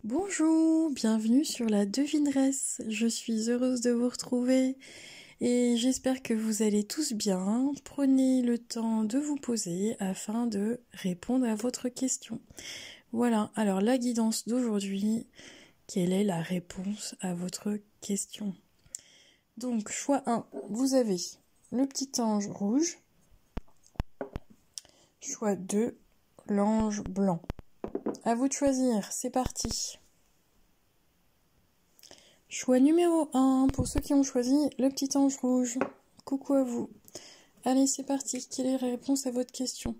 Bonjour, bienvenue sur la devineresse. Je suis heureuse de vous retrouver et j'espère que vous allez tous bien. Prenez le temps de vous poser afin de répondre à votre question. Voilà, alors la guidance d'aujourd'hui, quelle est la réponse à votre question? Donc, choix 1, vous avez le petit ange rouge. Choix 2, l'ange blanc. À vous de choisir, c'est parti. Choix numéro 1, pour ceux qui ont choisi le petit ange rouge. Coucou à vous. Allez, c'est parti. Quelle est la réponse à votre question?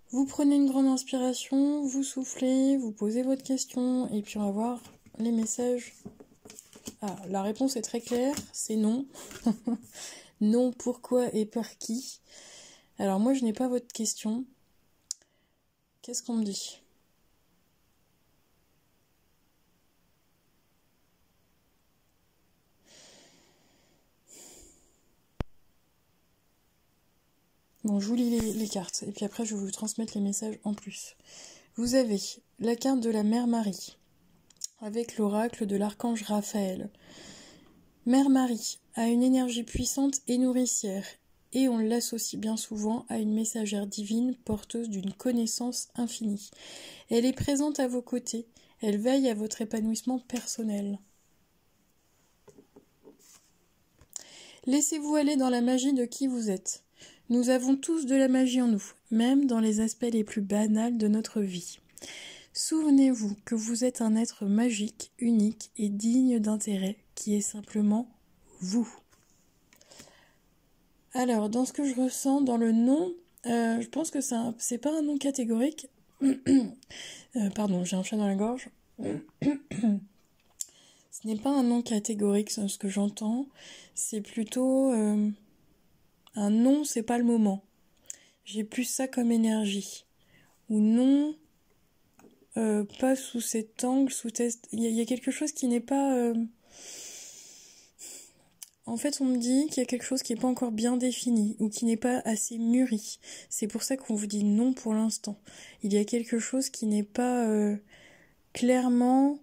Vous prenez une grande inspiration, vous soufflez, vous posez votre question, et puis on va voir les messages. Ah, la réponse est très claire, c'est non. Non, pourquoi et par qui? Alors moi, je n'ai pas votre question. Qu'est-ce qu'on me dit? Bon, je vous lis les cartes, et puis après je vais vous transmettre les messages en plus. Vous avez la carte de la Mère Marie, avec l'oracle de l'archange Raphaël. Mère Marie a une énergie puissante et nourricière, et on l'associe bien souvent à une messagère divine porteuse d'une connaissance infinie. Elle est présente à vos côtés, elle veille à votre épanouissement personnel. Laissez-vous aller dans la magie de qui vous êtes. Nous avons tous de la magie en nous, même dans les aspects les plus banals de notre vie. Souvenez-vous que vous êtes un être magique, unique et digne d'intérêt, qui est simplement vous. Alors, dans ce que je ressens, dans le nom, je pense que c'est pas un nom catégorique. Pardon, j'ai un chat dans la gorge. Ce n'est pas un nom catégorique, c'est ce que j'entends. C'est plutôt un non, c'est pas le moment. J'ai plus ça comme énergie. Ou non, pas sous cet angle, sous test. Il y a quelque chose qui n'est pas. En fait, on me dit qu'il y a quelque chose qui n'est pas encore bien défini ou qui n'est pas assez mûri. C'est pour ça qu'on vous dit non pour l'instant. Il y a quelque chose qui n'est pas clairement...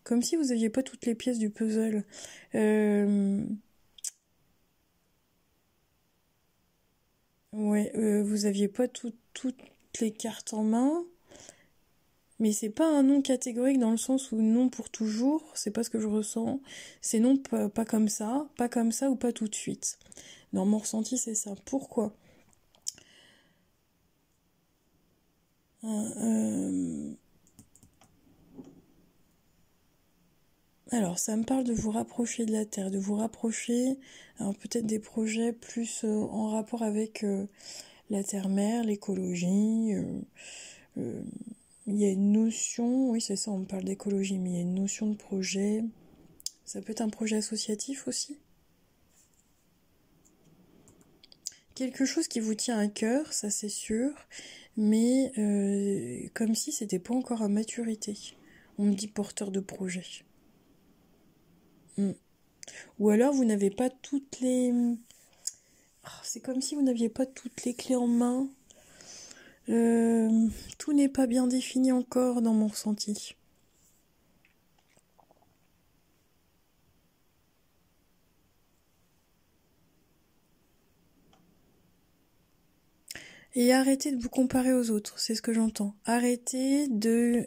Comme si vous n'aviez pas toutes les pièces du puzzle. Vous n'aviez pas toutes les cartes en main. Mais c'est pas un non catégorique dans le sens où non pour toujours, c'est pas ce que je ressens. C'est non pas comme ça ou pas tout de suite. Dans mon ressenti, c'est ça. Pourquoi? Alors, ça me parle de vous rapprocher de la Terre, de vous rapprocher, alors peut-être des projets plus en rapport avec la Terre-Mère, l'écologie. Il y a une notion, oui c'est ça, on me parle d'écologie, mais il y a une notion de projet. Ça peut être un projet associatif aussi. Quelque chose qui vous tient à cœur, ça c'est sûr, mais comme si c'était pas encore à maturité. On me dit porteur de projet. Ou alors vous n'avez pas toutes les... c'est comme si vous n'aviez pas toutes les clés en main. Tout n'est pas bien défini encore dans mon ressenti. Et arrêtez de vous comparer aux autres, c'est ce que j'entends. Arrêtez de...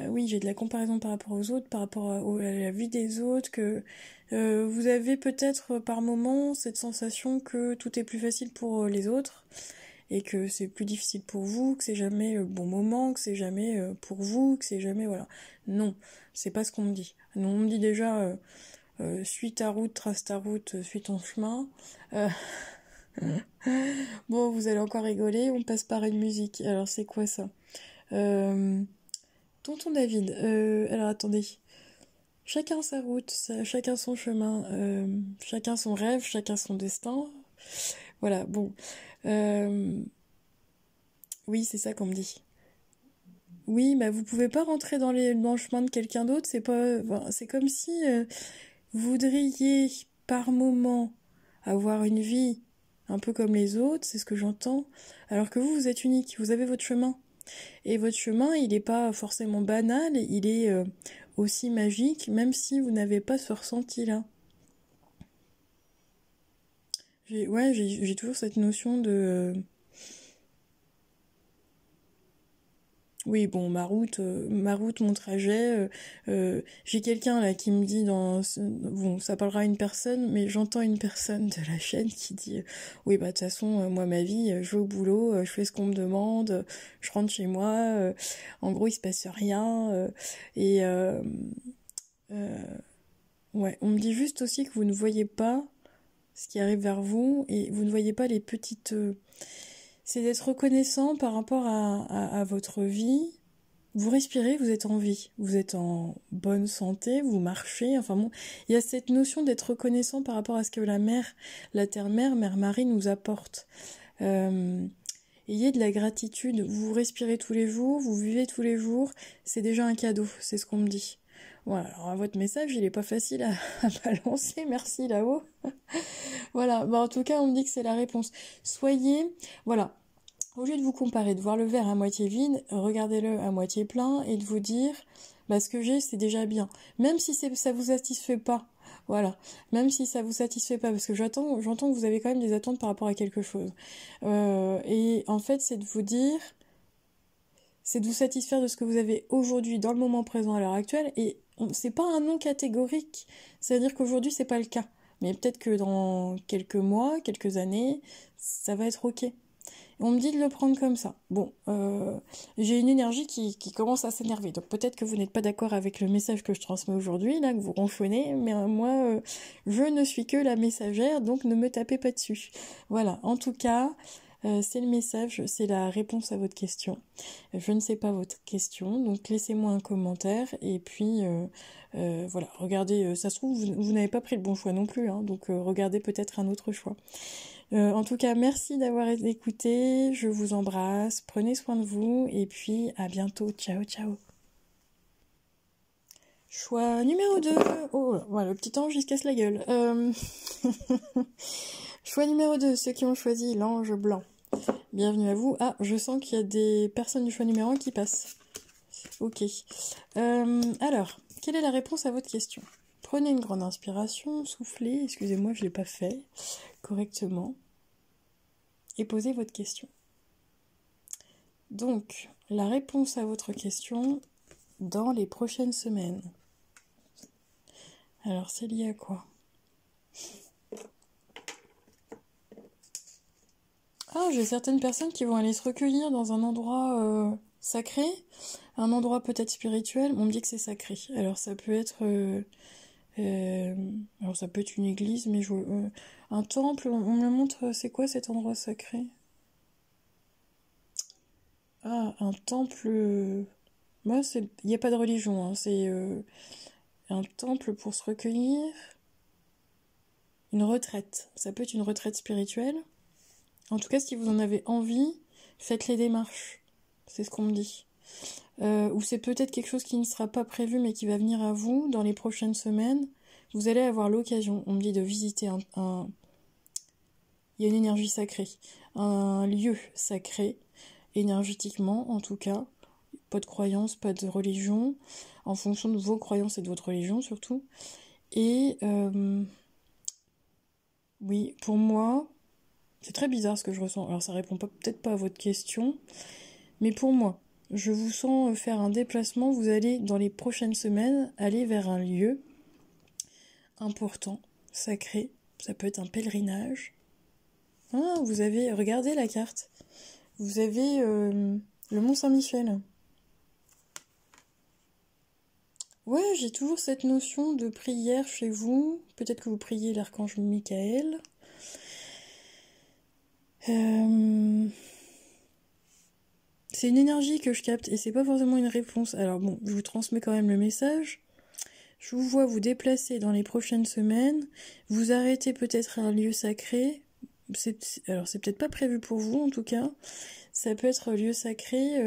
oui, j'ai de la comparaison par rapport aux autres, par rapport à la vie des autres, que vous avez peut-être par moment cette sensation que tout est plus facile pour les autres, et que c'est plus difficile pour vous, que c'est jamais le bon moment, que c'est jamais pour vous, que c'est jamais... Voilà. Non, c'est pas ce qu'on me dit. Non, on me dit déjà, suis ta route, trace ta route, suis ton chemin. Bon, vous allez encore rigoler, on passe par une musique. Alors, c'est quoi ça? Tonton David, alors attendez. Chacun sa route, chacun son chemin, chacun son rêve, chacun son destin. Voilà, bon. Oui, c'est ça qu'on me dit. Oui, bah vous pouvez pas rentrer dans le chemin de quelqu'un d'autre, c'est pas... Enfin, c'est comme si vous voudriez par moment avoir une vie un peu comme les autres, c'est ce que j'entends, alors que vous êtes unique, vous avez votre chemin. Et votre chemin, il n'est pas forcément banal, il est aussi magique, même si vous n'avez pas ce ressenti-là. J'ai toujours cette notion de... Oui, bon, mon trajet, j'ai quelqu'un là qui me dit bon, ça parlera à une personne, mais j'entends une personne de la chaîne qui dit, oui, bah, de toute façon, moi, ma vie, je vais au boulot, je fais ce qu'on me demande, je rentre chez moi, en gros, il se passe rien, et, ouais, on me dit juste aussi que vous ne voyez pas ce qui arrive vers vous, et vous ne voyez pas les petites... c'est d'être reconnaissant par rapport à votre vie. Vous respirez, vous êtes en vie, vous êtes en bonne santé, vous marchez, enfin bon, il y a cette notion d'être reconnaissant par rapport à ce que la terre-mère, Mère Marie nous apporte. Ayez de la gratitude, vous respirez tous les jours, vous vivez tous les jours, c'est déjà un cadeau, c'est ce qu'on me dit. Voilà, alors votre message, il est pas facile à balancer, merci là-haut. Voilà, bah en tout cas, on me dit que c'est la réponse. Voilà, au lieu de vous comparer, de voir le verre à moitié vide, regardez-le à moitié plein et de vous dire, bah ce que j'ai, c'est déjà bien. Même si ça vous satisfait pas, voilà. Même si ça vous satisfait pas, parce que j'entends que vous avez quand même des attentes par rapport à quelque chose. Et en fait, c'est de vous satisfaire de ce que vous avez aujourd'hui, dans le moment présent, à l'heure actuelle. Et c'est pas un non catégorique. C'est-à-dire qu'aujourd'hui, c'est pas le cas. Mais peut-être que dans quelques mois, quelques années, ça va être ok. On me dit de le prendre comme ça. Bon, j'ai une énergie qui commence à s'énerver. Donc peut-être que vous n'êtes pas d'accord avec le message que je transmets aujourd'hui, là, que vous ronchonnez. Mais moi, je ne suis que la messagère, donc ne me tapez pas dessus. Voilà, en tout cas, c'est le message, c'est la réponse à votre question. Je ne sais pas votre question, donc laissez-moi un commentaire. Et puis, voilà, regardez, ça se trouve, vous n'avez pas pris le bon choix non plus. Hein, donc regardez peut-être un autre choix. En tout cas, merci d'avoir écouté, je vous embrasse, prenez soin de vous et puis à bientôt, ciao ciao. Choix numéro 2, oh voilà, le petit ange il se casse la gueule. Choix numéro 2, ceux qui ont choisi l'ange blanc. Bienvenue à vous. Ah, je sens qu'il y a des personnes du choix numéro 1 qui passent. Ok. Alors, quelle est la réponse à votre question? Prenez une grande inspiration, soufflez, excusez-moi, je ne l'ai pas fait correctement. Et posez votre question. Donc, la réponse à votre question dans les prochaines semaines. Alors, c'est lié à quoi? Ah, j'ai certaines personnes qui vont aller se recueillir dans un endroit sacré, un endroit peut-être spirituel. On me dit que c'est sacré. Alors, ça peut être... alors, ça peut être une église, mais un temple. On me montre, c'est quoi cet endroit sacré? Ah, un temple... Moi, il n'y a pas de religion, hein. C'est un temple pour se recueillir. Une retraite. Ça peut être une retraite spirituelle. En tout cas, si vous en avez envie, faites les démarches. C'est ce qu'on me dit. Ou c'est peut-être quelque chose qui ne sera pas prévu, mais qui va venir à vous dans les prochaines semaines. Vous allez avoir l'occasion, on me dit, de visiter il y a une énergie sacrée. Un lieu sacré, énergétiquement en tout cas. Pas de croyance, pas de religion. En fonction de vos croyances et de votre religion surtout. Et... oui, pour moi... C'est très bizarre ce que je ressens. Alors ça répond peut-être pas à votre question, mais pour moi, je vous sens faire un déplacement. Vous allez, dans les prochaines semaines, aller vers un lieu important, sacré. Ça peut être un pèlerinage. Ah, regardez la carte. Vous avez le Mont Saint-Michel. Ouais, j'ai toujours cette notion de prière chez vous. Peut-être que vous priez l'archange Michael. C'est une énergie que je capte et c'est pas forcément une réponse. Alors bon, je vous transmets quand même le message. Je vous vois vous déplacer dans les prochaines semaines. Vous arrêtez peut-être à un lieu sacré. Alors c'est peut-être pas prévu pour vous en tout cas. Ça peut être un lieu sacré.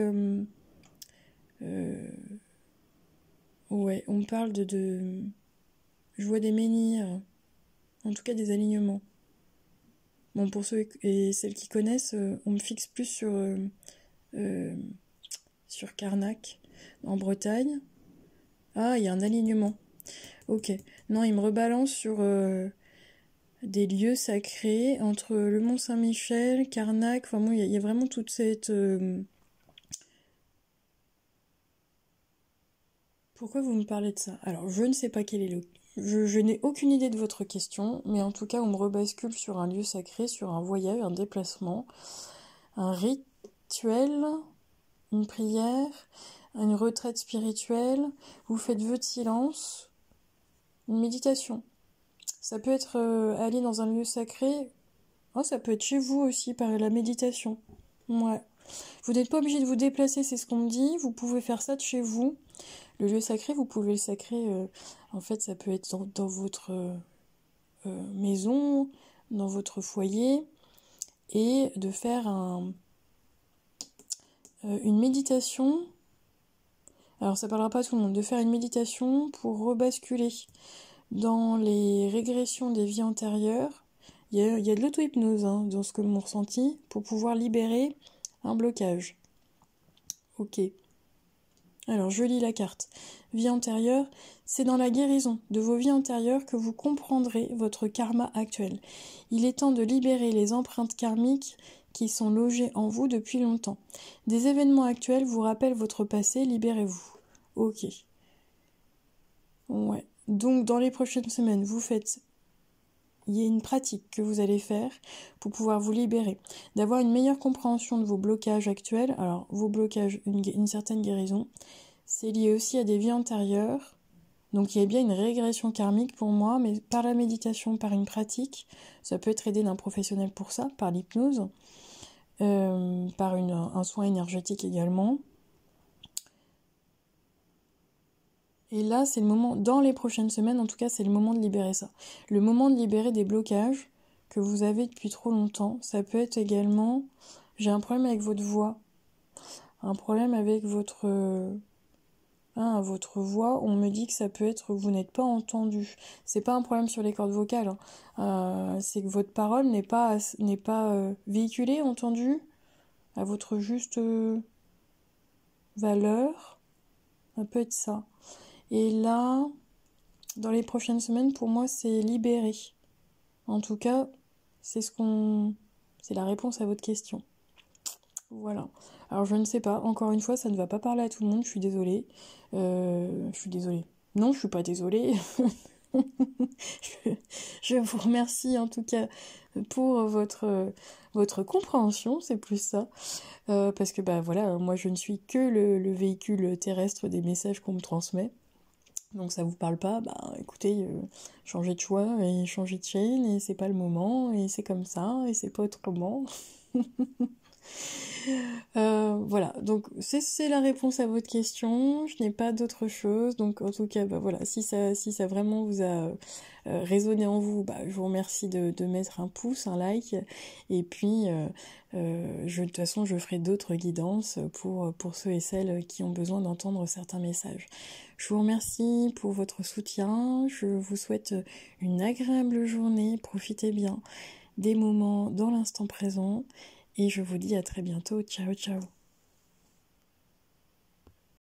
Ouais, on parle de... Je vois des menhirs. En tout cas des alignements. Bon, pour ceux et celles qui connaissent, on me fixe plus sur sur Carnac, en Bretagne. Ah, il y a un alignement. Ok. Non, il me rebalance sur des lieux sacrés entre le Mont-Saint-Michel, Carnac. Enfin bon, il y a vraiment toute cette... Pourquoi vous me parlez de ça? Alors, je ne sais pas quel est le... Je n'ai aucune idée de votre question, mais en tout cas, on me rebascule sur un lieu sacré, sur un voyage, un déplacement, un rituel, une prière, une retraite spirituelle. Vous faites vœu de silence, une méditation. Ça peut être aller dans un lieu sacré. Oh, ça peut être chez vous aussi, par la méditation. Ouais. Vous n'êtes pas obligé de vous déplacer, c'est ce qu'on me dit. Vous pouvez faire ça de chez vous. Le lieu sacré, vous pouvez le sacrer. En fait, ça peut être dans votre maison, dans votre foyer, et de faire une méditation. Alors, ça parlera pas à tout le monde. De faire une méditation pour rebasculer dans les régressions des vies antérieures. Il y a de l'auto-hypnose dans ce que mon ressenti pour pouvoir libérer un blocage. Ok. Alors, je lis la carte. Vie antérieure, c'est dans la guérison de vos vies antérieures que vous comprendrez votre karma actuel. Il est temps de libérer les empreintes karmiques qui sont logées en vous depuis longtemps. Des événements actuels vous rappellent votre passé, libérez-vous. Ok. Ouais. Donc, dans les prochaines semaines, il y a une pratique que vous allez faire pour pouvoir vous libérer, d'avoir une meilleure compréhension de vos blocages actuels. Alors, vos blocages, une certaine guérison, c'est lié aussi à des vies antérieures. Donc, il y a bien une régression karmique pour moi, mais par la méditation, par une pratique, ça peut être aidé d'un professionnel pour ça, par l'hypnose, par un soin énergétique également. Et là, c'est le moment, dans les prochaines semaines, en tout cas, c'est le moment de libérer ça. Le moment de libérer des blocages que vous avez depuis trop longtemps. Ça peut être également, j'ai un problème avec votre voix, un problème avec votre voix. On me dit que ça peut être, vous n'êtes pas entendu. C'est pas un problème sur les cordes vocales, c'est que votre parole n'est pas véhiculée, entendue, à votre juste valeur. Ça peut être ça. Et là, dans les prochaines semaines, pour moi, c'est libéré. En tout cas, c'est la réponse à votre question. Voilà. Alors, je ne sais pas. Encore une fois, ça ne va pas parler à tout le monde. Je suis désolée. Je suis désolée. Non, je suis pas désolée. je vous remercie en tout cas pour votre compréhension, c'est plus ça. Parce que voilà, moi je ne suis que le véhicule terrestre des messages qu'on me transmet. Donc ça vous parle pas, écoutez, changez de choix et changez de chaîne et c'est pas le moment et c'est comme ça et c'est pas autrement. Voilà, donc c'est la réponse à votre question. Je n'ai pas d'autre chose. Donc en tout cas, voilà, si ça vraiment vous a résonné en vous, je vous remercie de mettre un pouce, un like. Et puis, de toute façon, je ferai d'autres guidances pour ceux et celles qui ont besoin d'entendre certains messages. Je vous remercie pour votre soutien. Je vous souhaite une agréable journée. Profitez bien des moments dans l'instant présent. Et je vous dis à très bientôt. Ciao, ciao.